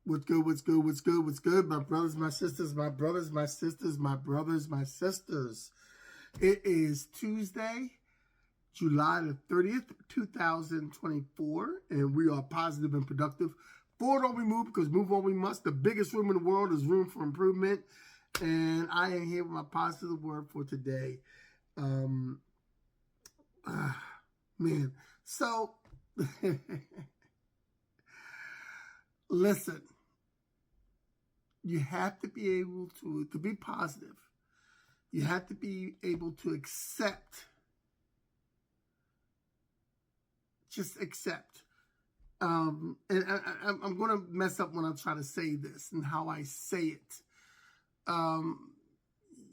What's good, what's good, what's good, what's good? My brothers, my sisters, my brothers, my sisters, my brothers, my sisters. It is Tuesday, July the 30th, 2024, and we are positive and productive. Forward on we move because move on we must. The biggest room in the world is room for improvement, and I am here with my positive word for today. Man, so listen. You have to be able to be positive. You have to be able to accept. Just accept. And I'm going to mess up when I try to say this and how I say it.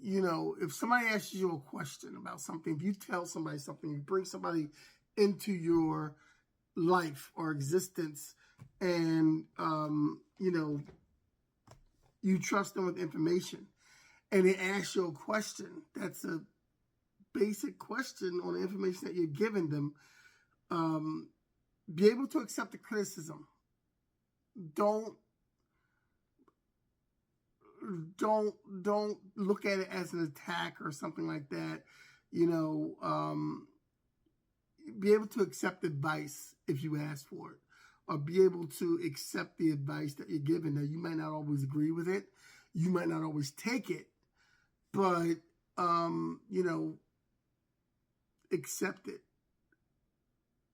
If somebody asks you a question about something, if you tell somebody something, you bring somebody into your life or existence and, you trust them with information and they ask you a question that's a basic question on the information that you're giving them, be able to accept the criticism. Don't look at it as an attack or something like that. Be able to accept advice if you ask for it, or be able to accept the advice that you're given. Now, you might not always agree with it. You might not always take it, but, accept it.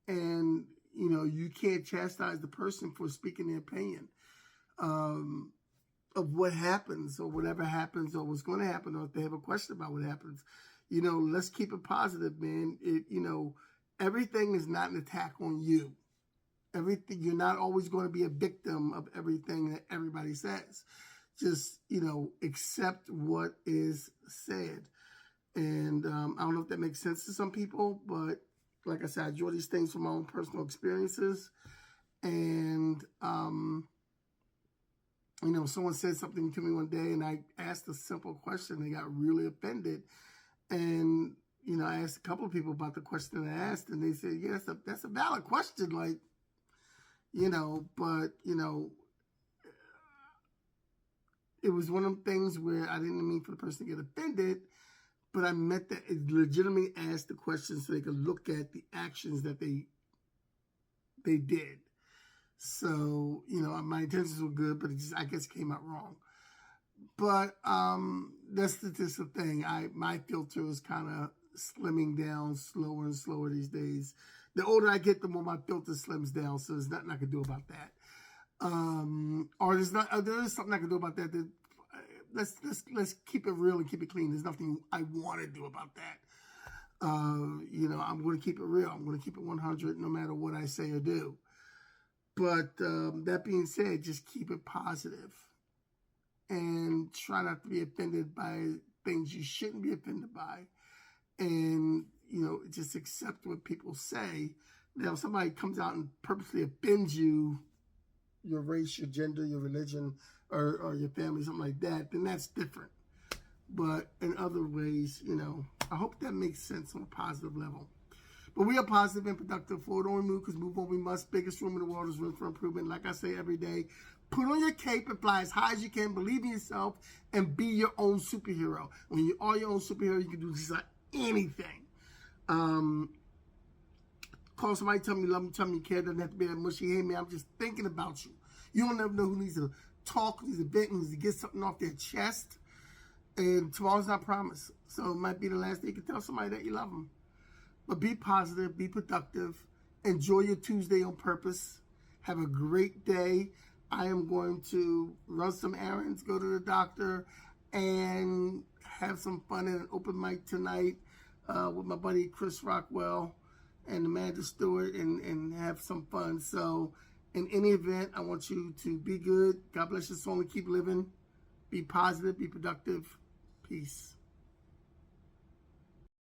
And, you can't chastise the person for speaking their opinion of what happens or whatever happens or what's going to happen, or if they have a question about what happens. Let's keep it positive, man. Everything is not an attack on you. Everything, you're not always going to be a victim of everything that everybody says. Just, accept what is said. And I don't know if that makes sense to some people, but like I said, I draw these things from my own personal experiences. And, someone said something to me one day and I asked a simple question. They got really offended. And, I asked a couple of people about the question I asked, and they said, yeah, that's a valid question. Like, but, it was one of the things where I didn't mean for the person to get offended, but I meant that it legitimately asked the question so they could look at the actions that they did. So, my intentions were good, but I guess it came out wrong. But that's just the thing. My filter is kind of slimming down slower and slower these days. The older I get, the more my filter slims down. So there's nothing I can do about that. Or there is something I can do about that. Let's keep it real and keep it clean. There's nothing I want to do about that. I'm going to keep it real. I'm going to keep it 100 no matter what I say or do. But that being said, just keep it positive and try not to be offended by things you shouldn't be offended by. And, just accept what people say. Now, if somebody comes out and purposely offends you, your race, your gender, your religion, or your family, something like that, then that's different. But in other ways, I hope that makes sense on a positive level. But we are positive and productive. Forward on we move because move on we must. Biggest room in the world is room for improvement. Like I say every day, put on your cape and fly as high as you can. Believe in yourself and be your own superhero. When you are your own superhero, you can do just like anything. Call somebody, tell me you love me, tell me you care. Doesn't have to be that mushy. Hey, man, I'm just thinking about you. You don't never know who needs to talk, who needs to vent, who needs to get something off their chest. And tomorrow's not promised. So it might be the last day you can tell somebody that you love them. But be positive, be productive. Enjoy your Tuesday on purpose. Have a great day. I am going to run some errands, go to the doctor, and have some fun at an open mic tonight with my buddy Chris Rockwell and Amanda Stewart and have some fun. So in any event, I want you to be good. God bless your soul and keep living. Be positive, be productive. Peace.